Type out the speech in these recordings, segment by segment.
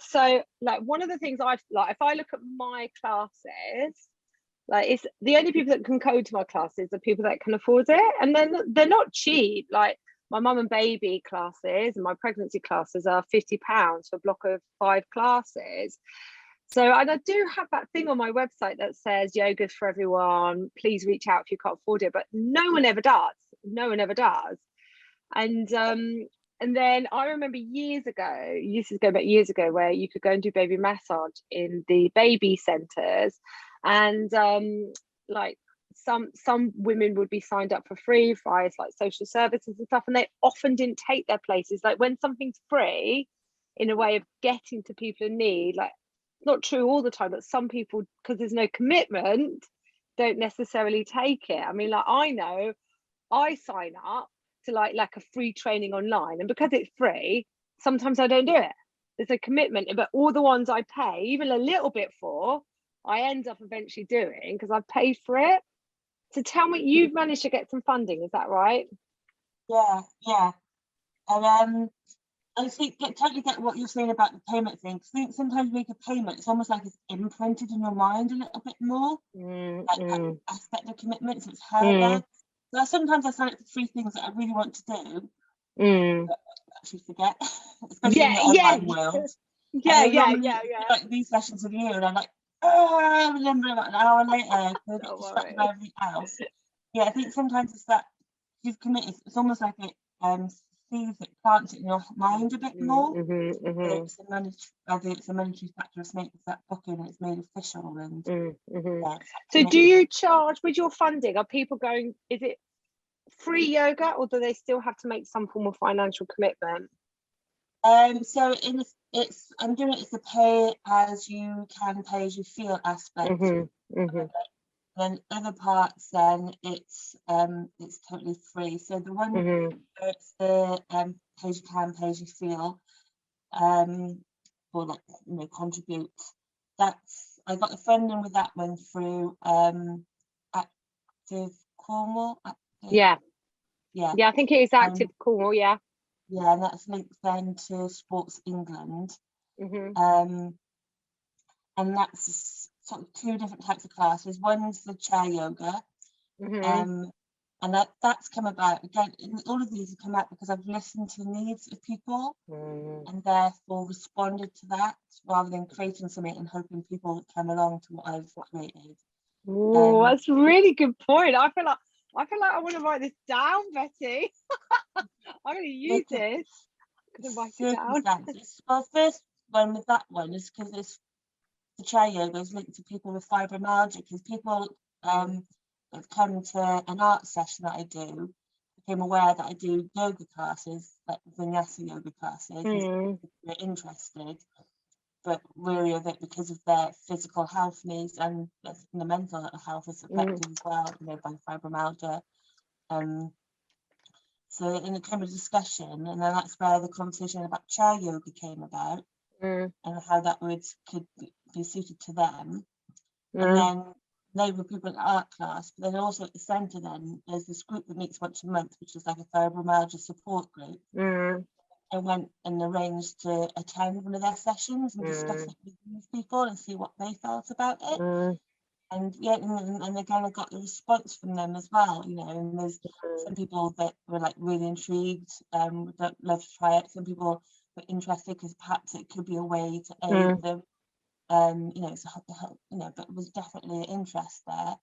So like one of the things I've like, if I look at my classes, like it's the only people that can go to my classes are people that can afford it, and then they're not cheap. Like my mum and baby classes and my pregnancy classes are £50 for a block of 5 classes. So, and I do have that thing on my website that says yoga's for everyone. Please reach out if you can't afford it, but no one ever does. No one ever does. And then I remember years ago, used to go back years ago, where you could go and do baby massage in the baby centres, and like some women would be signed up for free via like social services and stuff, and they often didn't take their places. Like when something's free, in a way of getting to people in need, like not true all the time, but some people, because there's no commitment, don't necessarily take it. I mean, like I know I sign up to like a free training online, and because it's free, sometimes I don't do it. There's a commitment, but all the ones I pay even a little bit for, I end up eventually doing because I've paid for it. So tell me, you've managed to get some funding, is that right? Yeah. And I think totally get what you're saying about the payment thing. I think sometimes you make a payment, it's almost like it's imprinted in your mind a little bit more, like that aspect of commitment, so it's held there. So sometimes I sign up for 3 things that I really want to do, but I actually forget, especially in the online world. Yeah. Like these sessions with you, and I'm like, oh, I remember about an hour later, I get distracted by everything else. Yeah, I think sometimes it's that you've committed, it's almost like it sees it, plants it in your mind a bit more. Whether it's a monetary factor of making that booking and it's made official. And so do you charge with your funding? Are people going, is it free yoga, or do they still have to make some form of financial commitment? So I'm doing it as a pay as you can, pay as you feel aspect. Then other parts, then it's totally free. So the one where it's the pay as you can, pay as you feel, or like, you know, contribute. That's, I got the funding with that one through Active Cornwall. Yeah, I think it is Active Cornwall. Yeah, and that's linked then to Sports England. And that's sort of 2 different types of classes. One's the chair yoga, and that's come about again. All of these have come out because I've listened to the needs of people and therefore responded to that, rather than creating something and hoping people would come along to what I've created. Oh, that's a really good point. I feel like I want to write this down, Betty. I'm going to use this. I'm going to write it down. Well, first one with that one is because it's the chair yoga is linked to people with fibromyalgia, because people have come to an art session that I do, became aware that I do yoga classes, like vinyasa yoga classes. They're interested, but weary of it because of their physical health needs, and the mental health is affected as well, you know, by fibromyalgia. So in the kind of discussion, and then that's where the conversation about chair yoga came about, and how that could be suited to them. And then they were people in art class, but then also at the centre then there's this group that meets once a month, which is like a fibromyalgia support group. I went and arranged to attend one of their sessions and discuss it with these people and see what they felt about it. And and again, I got the response from them as well, you know. And there's some people that were like really intrigued, would love to try it. Some people were interested because perhaps it could be a way to aid them, you know, to help, you know. But there was definitely an interest there.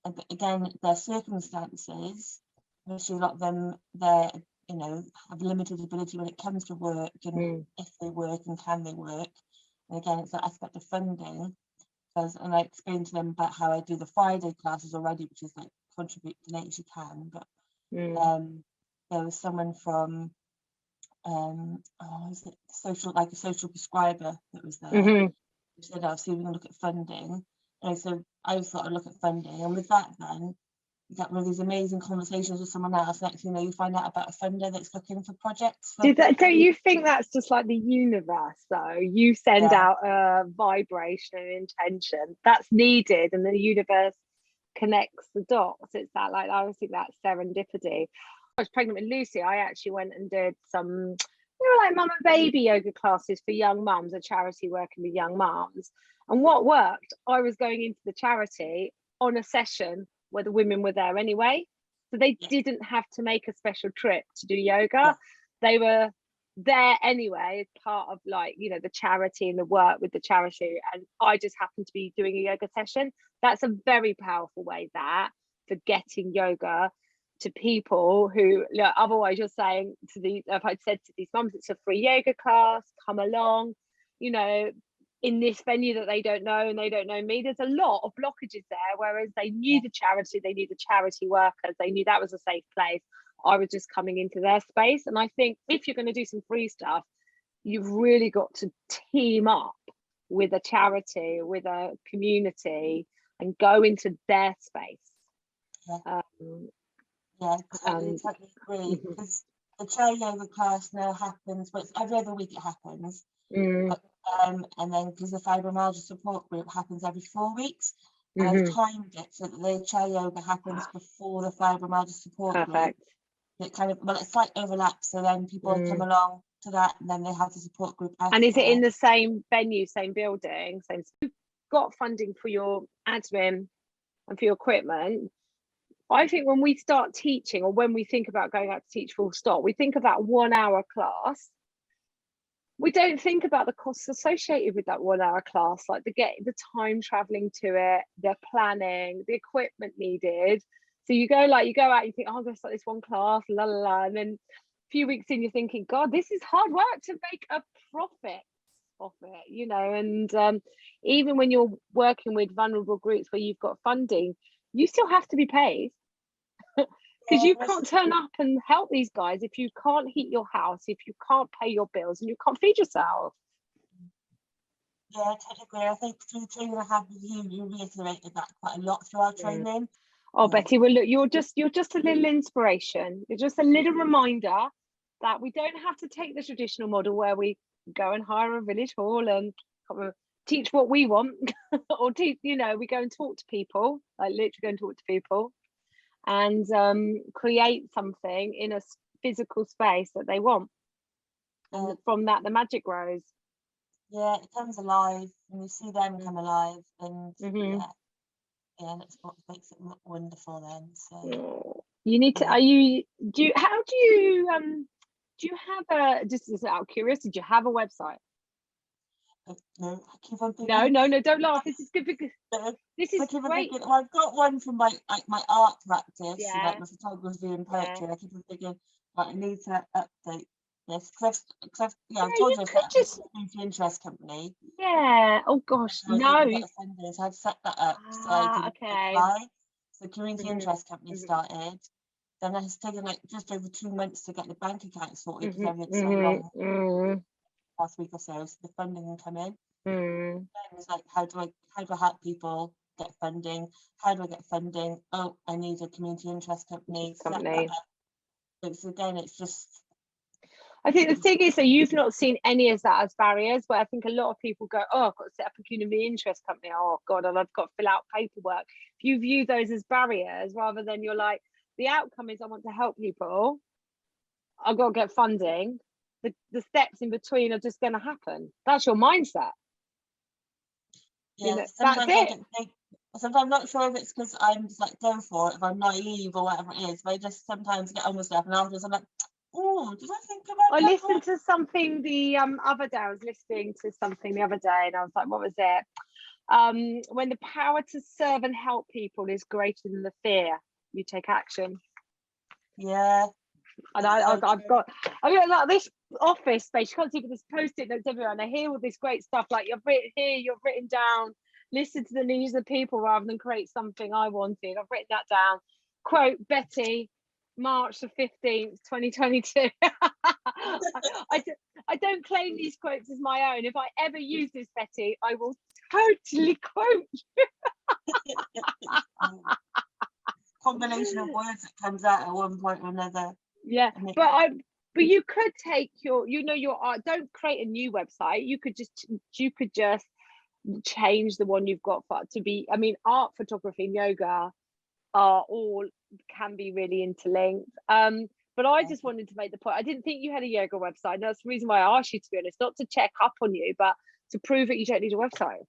But again, their circumstances, obviously a lot of them, they're, you know, have limited ability when it comes to work, and if they work and can they work. And again, it's that aspect of funding. And I explained to them about how I do the Friday classes already, which is like contribute, donate as you can. But there was someone from is it a social prescriber that was there, who said, "I'll see if we can look at funding." And so I thought I'd look at funding, and with that then you got one of these amazing conversations with someone else. Next thing you know, you find out about a funder that's looking for projects. Don't you think that's just like the universe, though? You send out a vibration and intention that's needed, and the universe connects the dots. It's that, like, I always think that's serendipity. I was pregnant with Lucy. I actually went and did some They were like mum and baby yoga classes for young mums, a charity working with young mums. And what worked, I was going into the charity on a session where the women were there anyway. So they didn't have to make a special trip to do yoga. They were there anyway as part of, like, you know, the charity and the work with the charity. And I just happened to be doing a yoga session. That's a very powerful way that for getting yoga to people who, look, otherwise you're saying to the, if I'd said to these mums, it's a free yoga class, come along, you know, in this venue that they don't know and they don't know me, there's a lot of blockages there. Whereas they knew the charity, they knew the charity workers, they knew that was a safe place. I was just coming into their space. And I think if you're going to do some free stuff, you've really got to team up with a charity, with a community, and go into their space. Totally agree. Because the chair yoga class now happens, but every other week it happens. But, and then because the fibromyalgia support group happens every 4 weeks, and I've timed it so that the chair yoga happens before the fibromyalgia support group. It kind of, well, it's like overlap, so then people come along to that, and then they have the support group after. And is it in the same venue, same building? Same. You've got funding for your admin and for your equipment. I think when we start teaching, or when we think about going out to teach full stop, we think about 1 hour class. We don't think about the costs associated with that 1 hour class, like the time traveling to it, the planning, the equipment needed. So you go out, you think, oh, I'm going to start this one class, la la la, and then a few weeks in, you're thinking, God, this is hard work to make a profit off it, you know. And even when you're working with vulnerable groups where you've got funding, you still have to be paid. Because you can't turn up and help these guys if you can't heat your house, if you can't pay your bills, and you can't feed yourself. Yeah, technically, I think through the training I had with you, you reiterated that quite a lot through our training. Oh, Betty, well, look, you're just a little inspiration. You're just a little reminder that we don't have to take the traditional model where we go and hire a village hall and teach what we want, or teach, you know, we go and talk to people, like literally go and talk to people, and create something in a physical space that they want. And from that, the magic grows. Yeah, it comes alive, and you see them come alive, and that's what makes it wonderful then. So you need to, do you have a, just out of curiosity, do you have a website? No, I keep on thinking. No, don't laugh. This is good because this is great. Well, I've got one from my art practice, like my photography and poetry. And I keep on thinking, I need to update this because I've told you I've just a community interest company. Yeah. Oh gosh, no. So I've set that up so I can apply. So community interest company started. Then it has taken like just over 2 months to get the bank account sorted because everything's so long. Last week or so the funding can come in. And it's like, how do I help people get funding? How do I get funding? Oh, I need a community interest company. It's just, I think the thing is that you've not seen any of that as barriers, but I think a lot of people go, oh, I've got to set up a community interest company, oh god, and I've got to fill out paperwork. If you view those as barriers rather than you're like, the outcome is I want to help people, I've got to get funding, the steps in between are just going to happen. That's your mindset. Yeah, you know, that's it. Sometimes I'm not sure if it's because I'm just like, go for it, if I'm naive or whatever it is, but I just sometimes get on with stuff and afterwards I'm like, oh, did I think about I listened to something the other day. I was listening to something the other day and I was like, what was it? When the power to serve and help people is greater than the fear, you take action. Yeah. And I've got like this office space, you can't see, but there's post-it notes everywhere, and I hear all this great stuff like you've written down, listen to the needs of people rather than create something I wanted. I've written that down. Quote Betty, March the 15th, 2022. I don't claim these quotes as my own. If I ever use this, Betty, I will totally quote you. Combination of words that comes out at one point or another. Yeah, but you could take your art, don't create a new website. You could just change the one you've got to be, I mean, art, photography and yoga are all can be really interlinked. But But I just wanted to make the point. I didn't think you had a yoga website. And that's the reason why I asked you, to be honest, not to check up on you, but to prove that you don't need a website.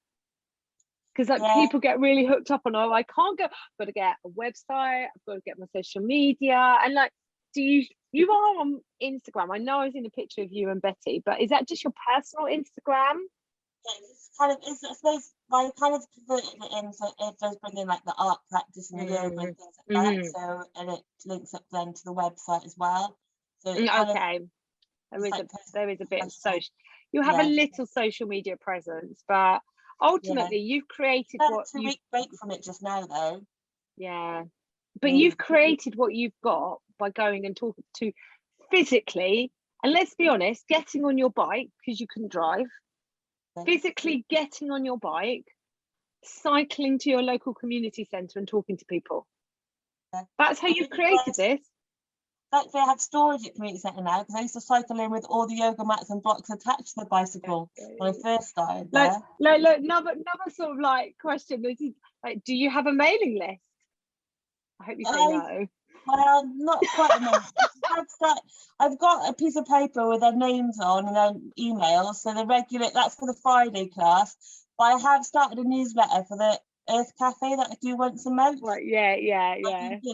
Because like people get really hooked up on, oh, I can't go, I've got to get a website, I've got to get my social media. And like, do you are on Instagram? I know I've seen a picture of you and Betty, but is that just your personal Instagram? It's kind of, I suppose, I kind of converted it in, so it does bring in like the art practice and the yoga and things like that. So, and it links up then to the website as well. So it okay, there is a bit of social. You have a little social media presence, but ultimately you've created what you break from it just now, though. Yeah, but you've created what you've got by going and talking to physically, and let's be honest, getting on your bike because you couldn't drive. Physically getting on your bike, cycling to your local community centre and talking to people. That's how you've created this. Like they have storage at community centre now, because I used to cycle in with all the yoga mats and blocks attached to the bicycle when I first started there. Another sort of like question is, like, do you have a mailing list? I hope you say no. Well, not quite a minute. I've got a piece of paper with their names on and their emails. So the that's for the Friday class. But I have started a newsletter for the Earth Cafe that I do once a month. Right, yeah.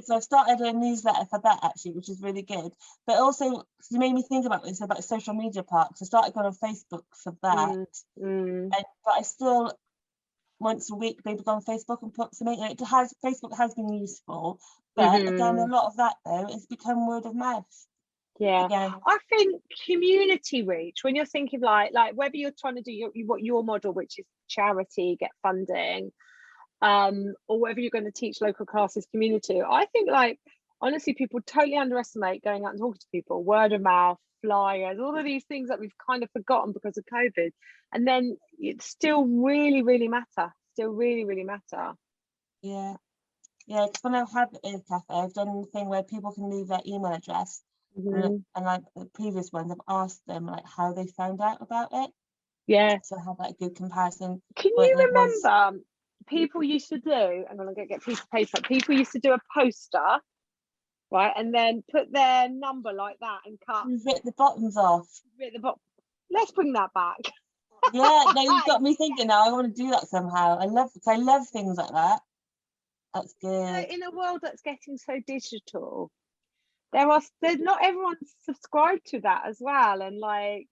So I've started a newsletter for that actually, which is really good. But also, you made me think about this about social media parks. I started going on Facebook for that. But I still, once a week, maybe go on Facebook and put something. Facebook has been useful, but again, a lot of that though has become word of mouth. Yeah, again. I think community reach, when you're thinking like whether you're trying to do your model, which is charity, get funding, or whether you're going to teach local classes, community, I think like honestly people totally underestimate going out and talking to people, word of mouth, flyers, all of these things that we've kind of forgotten because of COVID, and then it still really matter. Yeah, because when I've had the Earth Cafe, I've done the thing where people can leave their email address, and like the previous ones, I've asked them like how they found out about it. Yeah, so I have that good comparison. Can you remember people used to do, I'm gonna get a piece of paper, people used to do a poster, right, and then put their number like that and cut, rip the buttons off. Let's bring that back. Yeah, no, you've got me thinking now. I want to do that somehow. I love things like that. That's good. In a world that's getting so digital, there's not everyone's subscribed to that as well, and like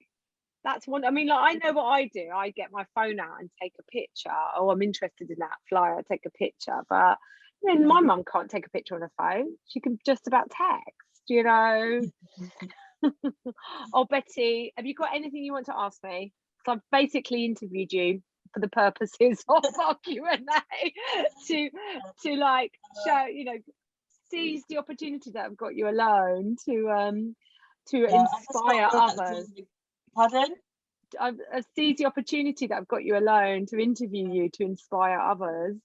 that's one. I mean, like I know what I do. I get my phone out and take a picture. Oh, I'm interested in that flyer. I take a picture, but my mum can't take a picture on her phone. She can just about text, you know. Oh, Betty, have you got anything you want to ask me? So I've basically interviewed you for the purposes of our Q&A to like show, seize the opportunity that I've got you alone to inspire others. Pardon? I've seized the opportunity that I've got you alone to interview you to inspire others.